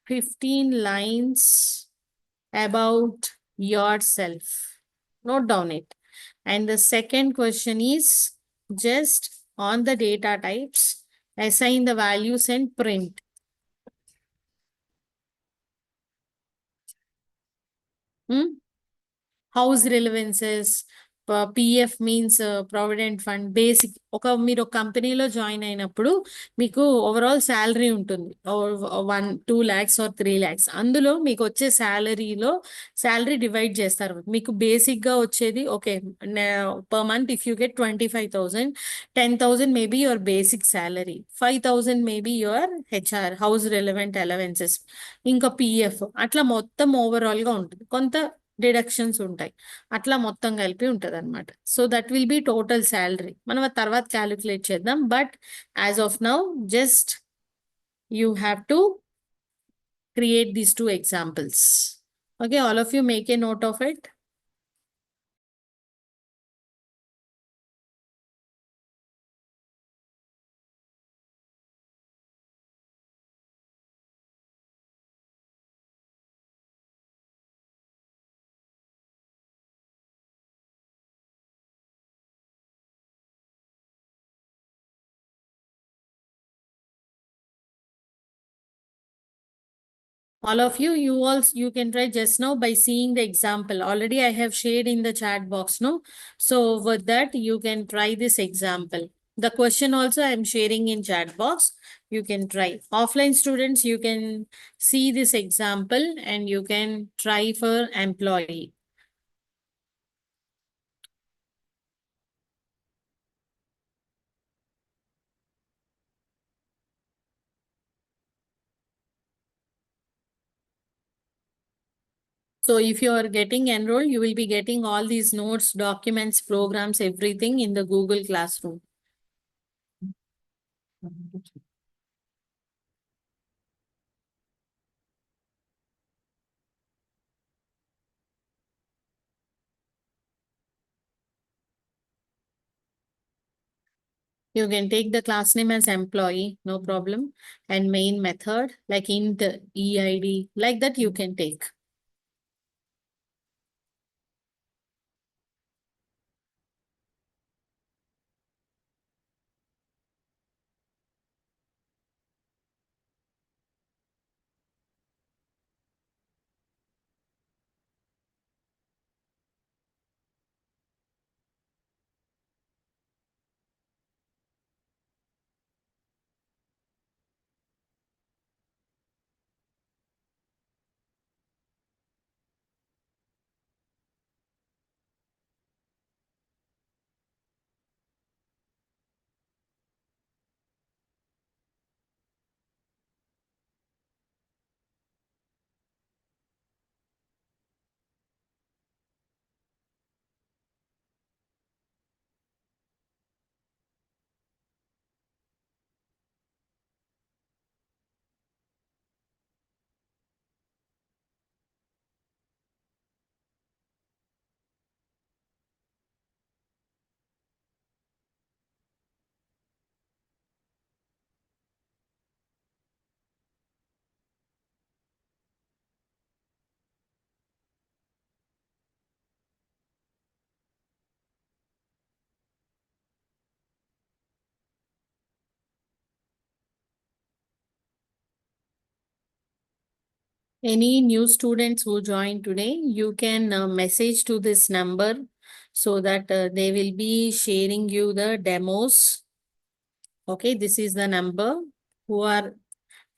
15 lines about yourself. Note down it. And the second question is just on the data types, assign the values and print. House allowances, PF means provident fund, basic. మీరు ఒక కంపెనీలో join అయినప్పుడు మీకు overall salary ఉంటుంది, 1-2 lakhs or 3 lakhs. అందులో మీకు వచ్చే salary divide చేస్తారు. మీకు బేసిక్గా వచ్చేది okay, per month if you get 25,000, 10,000 maybe your basic salary, 5,000 maybe your HR house relevant allowances, ఇంకా పిఎఫ్, అట్లా మొత్తం ఓవరాల్గా ఉంటుంది. కొంత డిడక్షన్స్ ఉంటాయి, అట్లా మొత్తం కలిపి ఉంటుంది అనమాట. So that will be total salary. మనం ఆ తర్వాత క్యాలిక్యులేట్ చేద్దాం. But as of now just you have to create these 2 examples. Okay, all of you make a note of it. All of you, you can try just now by seeing the example. Already I have shared in the chat box, no? So with that, you can try this example. The question also I am sharing in chat box. You can try. Offline students, you can see this example and you can try for employee. So if you are getting enrolled, you will be getting all these notes, documents, programs, everything in the Google Classroom. You can take the class name as employee, no problem. And main method, like int, EID, like that you can take. Any new students who join today, you can message to this number so that they will be sharing you the demos. Okay, this is the number. Who are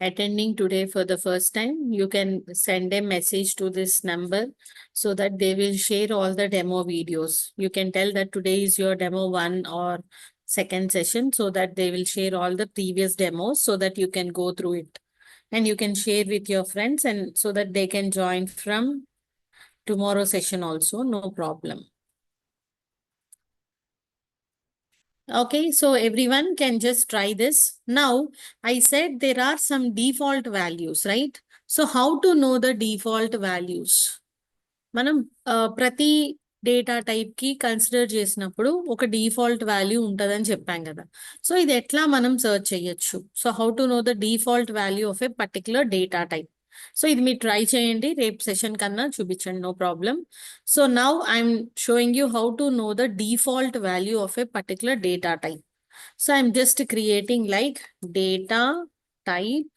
attending today for the first time, you can send a message to this number so that they will share all the demo videos. You can tell that today is your demo 1 or second session, so that they will share all the previous demos so that you can go through it. And you can share with your friends and so that they can join from tomorrow session also, no problem. Okay, so everyone can just try this. Now, I said there are some default values, right? So how to know the default values? మనం ప్రతి data type కి consider చేసినప్పుడు ఒక default value ఉంటుందని చెప్పాం కదా. So ఇది ఎట్లా మనం సర్చ్ చేయొచ్చు? So how to know the default value of a particular data type? So ఇది మీరు ట్రై చేయండి, రేపు సెషన్ కన్నా చూపించండి, no problem. So now I'm showing you how to know the default value of a particular data type. So I'm just creating like data type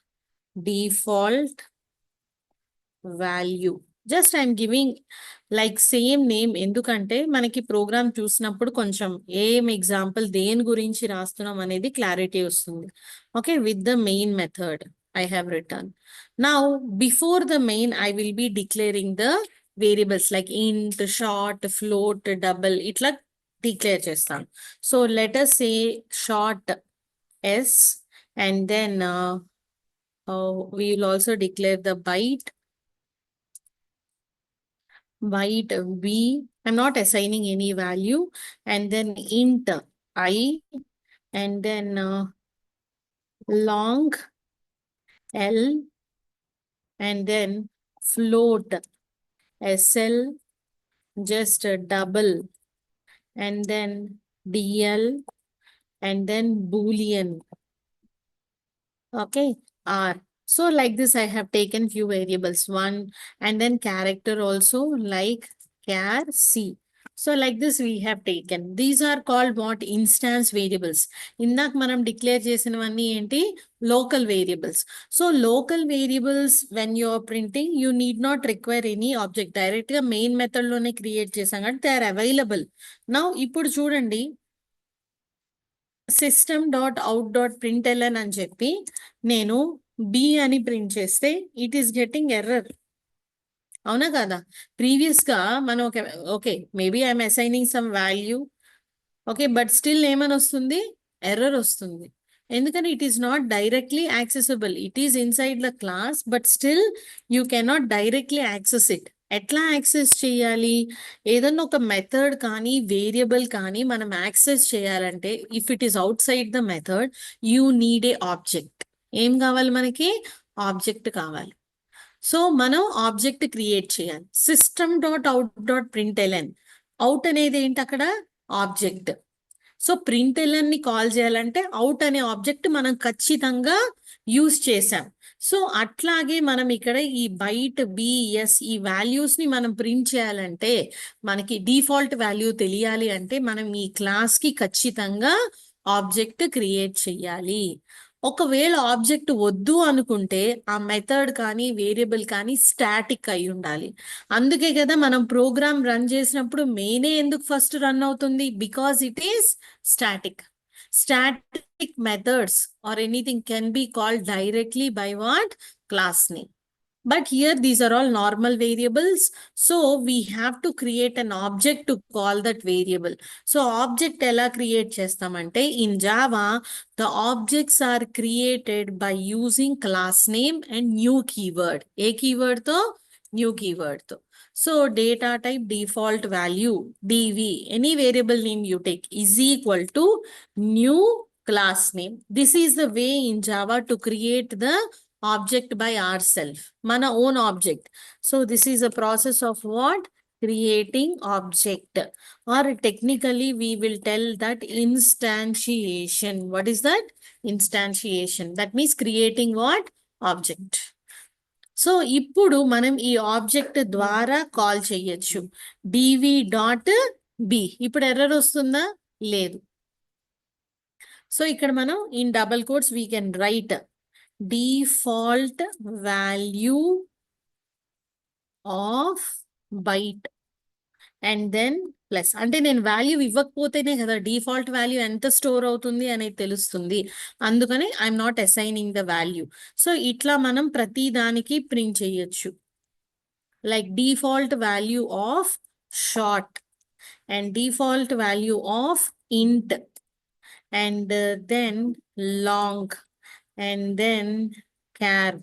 default value. Just I'm giving like same name ఎందుకంటే మనకి programme చూసినప్పుడు కొంచెం ఏం example దేని గురించి రాస్తున్నాం అనేది clarity వస్తుంది. Okay, with the main method I have written. Now before the main I will be declaring the variables like int, short, float, double ఇట్లా declare చేస్తాను. So let us say short s and then we will also declare the byte b. I'm not assigning any value, and then int I, and then long l, and then float sl, just double, and then dl, and then boolean. Okay, r. So like this, I have taken few variables, one, and then character also like char c. So like this we have taken. These are called what? Instance variables. ఇందాక మనం declare చేసినవన్నీ ఏంటి? Local variables. So local variables when you are printing, you need not require any object. Direct గా main method లోనే create చేసాం కాబట్టి they are available. Now ఇప్పుడు చూడండి, system.out.println అని చెప్పి నేను b అని ప్రింట్ చేస్తే ఇట్ ఈస్ గెట్టింగ్ ఎర్రర్. అవునా కదా? ప్రీవియస్ గా మనం okay maybe I'm assigning some value, okay, but still ఏమని వస్తుంది? ఎర్రర్ వస్తుంది. ఎందుకని? It is not directly accessible. It is inside the class but still you cannot directly access it. ఎట్లా access చేయాలి? ఏదన్నా ఒక మెథడ్ కానీ వేరియబుల్ కానీ మనం యాక్సెస్ చేయాలంటే if it is out side the method you need a object. ఏం కావాలి మనకి? ఆబ్జెక్ట్ కావాలి. సో మనం ఆబ్జెక్ట్ క్రియేట్ చేయాలి. system.out.println, అవుట్ అనేది ఏంటి అక్కడ? ఆబ్జెక్ట్. సో println ని కాల్ చేయాలంటే అవుట్ అనే ఆబ్జెక్ట్ మనం ఖచ్చితంగా యూజ్ చేసాం. సో అట్లాగే మనం ఇక్కడ ఈ బైట్ బిఎస్ ఈ వాల్యూస్ ని మనం ప్రింట్ చేయాలంటే మనకి డిఫాల్ట్ వాల్యూ తెలియాలి అంటే మనం ఈ క్లాస్ కి ఖచ్చితంగా ఆబ్జెక్ట్ క్రియేట్ చేయాలి. ఒకవేళ ఆబ్జెక్ట్ వద్దు అనుకుంటే ఆ మెథడ్ కానీ వేరియబుల్ కానీ స్టాటిక్ అయి ఉండాలి. అందుకే కదా మనం ప్రోగ్రామ్ రన్ చేసినప్పుడు మెయినే ఎందుకు ఫస్ట్ రన్ అవుతుంది? Because it is static. Static methods or anything can be called directly by what? Class name. But here these are all normal variables. So we have to create an object to call that variable. So object ఎలా create చేస్తామంటే in Java the objects are created by using class name and new keyword. A keyword తో? New keyword తో. So data type default value dv, any variable name you take, is equal to new class name. This is the way in Java to create the object by ourselves, mana own object. So this is a process of what? Creating object, or technically we will tell that instantiation. What is that? Instantiation. That means creating what? Object. So ఇప్పుడు మనం ఈ object ద్వారా call చేయొచ్చు dv.b. ఇప్పుడు error వస్తుందా? లేదు. So ఇక్కడ మనం in double quotes we can write default value of byte and then plus. అంటే నేను వాల్యూ ఇవ్వకపోతేనే కదా డిఫాల్ట్ వాల్యూ ఎంత స్టోర్ అవుతుంది అనేది తెలుస్తుంది. అందుకని I'm not assigning the value. So ఇట్లా మనం ప్రతి దానికి ప్రింట్ చేయొచ్చు. Like default value of short and default value of int, and then long, and then char,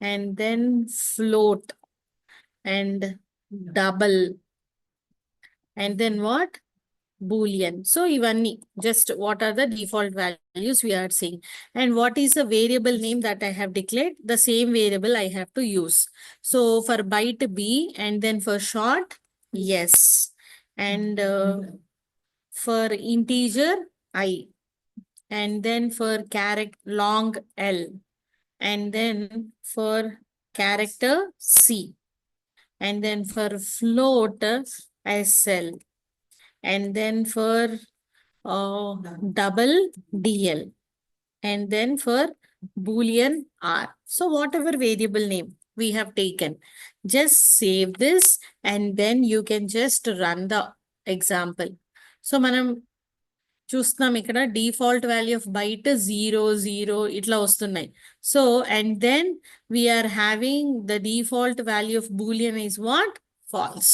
and then float, and double, and then what? Boolean. So ఇవన్నీ just what are the default values we are seeing. And what is the variable name that I have declared? The same variable I have to use. So for byte B, and then for short, yes. And for integer, I. And then for character, long L. And then for character, C. And then for float, SL. And then for double DL. And then for Boolean R. So whatever variable name we have taken, just save this and then you can just run the example. So మనం చూస్తున్నాం ఇక్కడ default value of byte 0 0 ఇట్లా వస్తున్నాయి. So and then we're having the default value of boolean is what? False.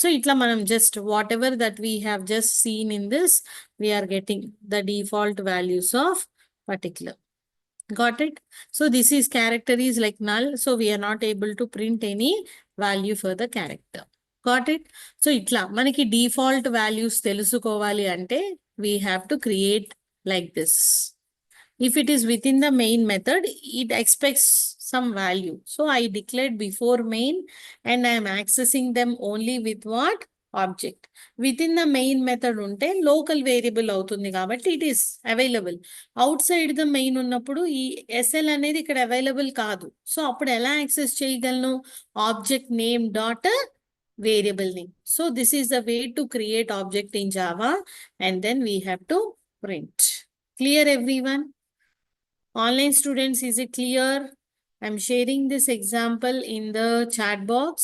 So ఇట్లా మనం just whatever that we have just seen in this we're getting the default values of particular. Got it? So this is character is like null. So we are not able to print any value for the character. Got it? So itla manaki default values telusukovali ante we have to create like this. If it is within the main method, it expects some value. So I declared before main and I am accessing them only with what? Object. Within the main method unte local variable అవుతుంది కాబట్టి it is available. Outside the main ఉన్నప్పుడు ఈ SL అనేది ఇక్కడ available కాదు. So అప్పుడు ఎలా access చేయగలను? Object name dot variable name. So this is the way to create object in Java and then we have to print. Clear everyone? Online students, is it clear? I'm sharing this example in the chat box.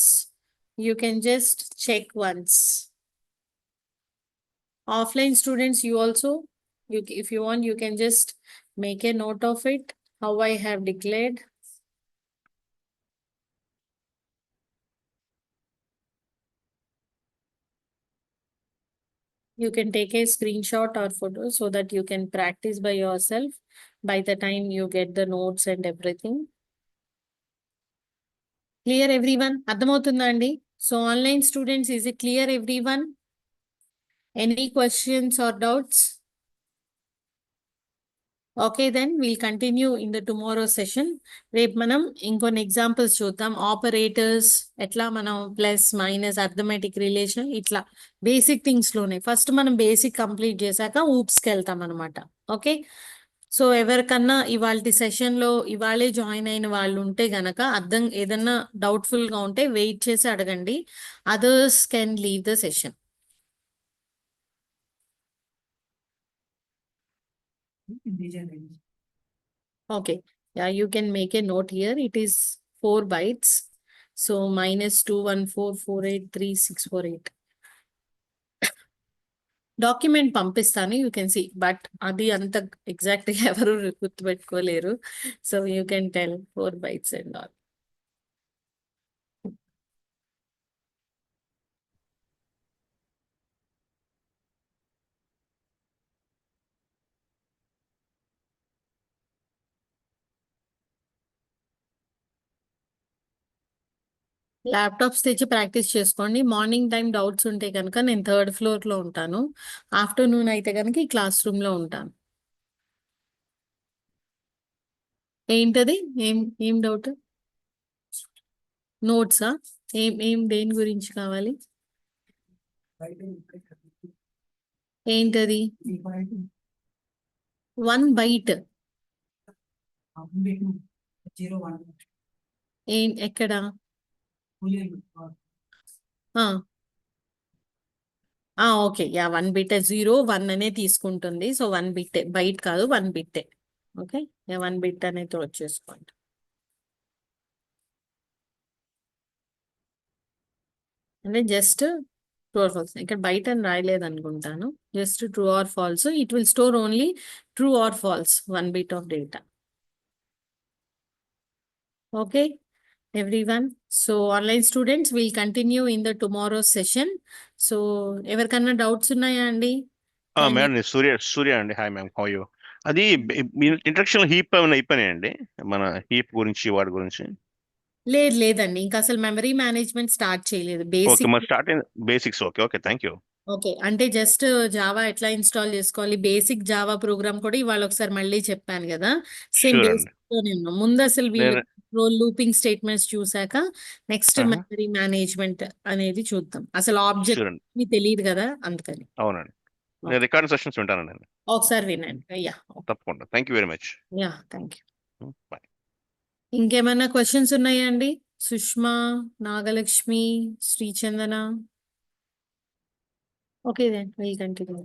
You can just check once. Offline students, you also, if you want, you can just make a note of it, how I have declared. You can take a screenshot or photo so that you can practice by yourself by the time you get the notes and everything. Clear everyone? అర్థమవుతుందా అండి? So online students, is it clear everyone? Any questions or doubts? Okay, then we'll continue in the tomorrow session. రేపు మనం ఇంకొన్ని examples చూద్దాం. Operators ఎట్లా మనం plus minus arithmetic relation ఇట్లా basic things లోనే ఫస్ట్ మనం బేసిక్ కంప్లీట్ చేశాక ఊప్స్కి వెళ్తాం అనమాట. ఓకే, సో ఎవరికన్నా ఇవాళ సెషన్లో ఇవాళే జాయిన్ అయిన వాళ్ళు ఉంటే గనక అర్థం ఏదన్నా డౌట్ఫుల్గా ఉంటే వెయిట్ చేసి అడగండి. Others can leave the session. Okay, yeah, you can make a note here. It is 4 bytes. So -21448368. Document పంపిస్తాను, యూ కెన్ సీ. బట్ అది అంత ఎగ్జాక్ట్గా ఎవరు గుర్తుపెట్టుకోలేరు. So you can tell 4 bytes and all. Laptops తెచ్చి practice చేసుకోండి. Morning time doubts ఉంటే కనుక నేను 3rd floorలో ఉంటాను. ఆఫ్టర్నూన్ అయితే కనుక ఈ క్లాస్ రూమ్లో ఉంటాను. ఏంటది? ఏం డౌట్? నోట్సా? ఏం దేని గురించి కావాలి? ఏంటది? 1 byte. ఎక్కడ? ఓకే, యా 1 bit 0 1 అనే తీసుకుంటుంది. సో 1 bit బైట్ కాదు, 1 bit. ఓకే, 1 bit అనేది వచ్చేసుకోండి. అంటే జస్ట్ ట్రూ ఆర్ ఫాల్స్, ఇక్కడ బయట అని రాయలేదు అనుకుంటాను. Just true or false, it will store only true or false 1 bit of data. Okay everyone. So online students will continue in the tomorrow session. So ఎవరికన్నా doubts ఉన్నాయా అండి? Madam సూర్య అండి. Hi ma'am, how you? అది introduction heap ఏమైనా అయిపోయినాయండి, మన heap గురించి వాటి గురించి? లేదండి, ఇంకా అసలు మెమరీ మేనేజ్మెంట్ స్టార్ట్ చేయలేదు. ఓకే, మరి స్టార్ట్ అయింది basics. Okay thank you. Okay. అంటే జస్ట్ జావా ఎట్లా ఇన్‌స్టాల్ జేసుకోవాలి, బేసిక్ జావా ప్రోగ్రామ్ కూడా ఇవాళ ఒకసారి మళ్ళీ చెప్పాను గదా! సేమ్ షూర్ అండి. బేసిక్‌తోనే ఉన్నాం. ముందసలు వీళ్ళు నేను లూపింగ్ స్టేట్మెంట్స్ చూసాక నెక్స్ట్ ఆహా! మెమరీ మేనేజ్‌మెంట్ అనేది చూద్దాం. అసలు ఆబ్జెక్ట్ షూర్ అండి. మీకు తెలీదు గదా! అందుకని. అవునండి. నేను ఓకే. రికార్డింగ్ సెషన్స్ వింటానండి నేను. ఒకసారి వినండి. యాహ్! ఓకే. తప్పకుండా. Thank you very much. Yeah! Thank you. Bye. ఇంకేమైనా క్వెషన్స్ ఉన్నాయా అండి? Sushma, Nagalakshmi, Srichandana? Okay then will continue.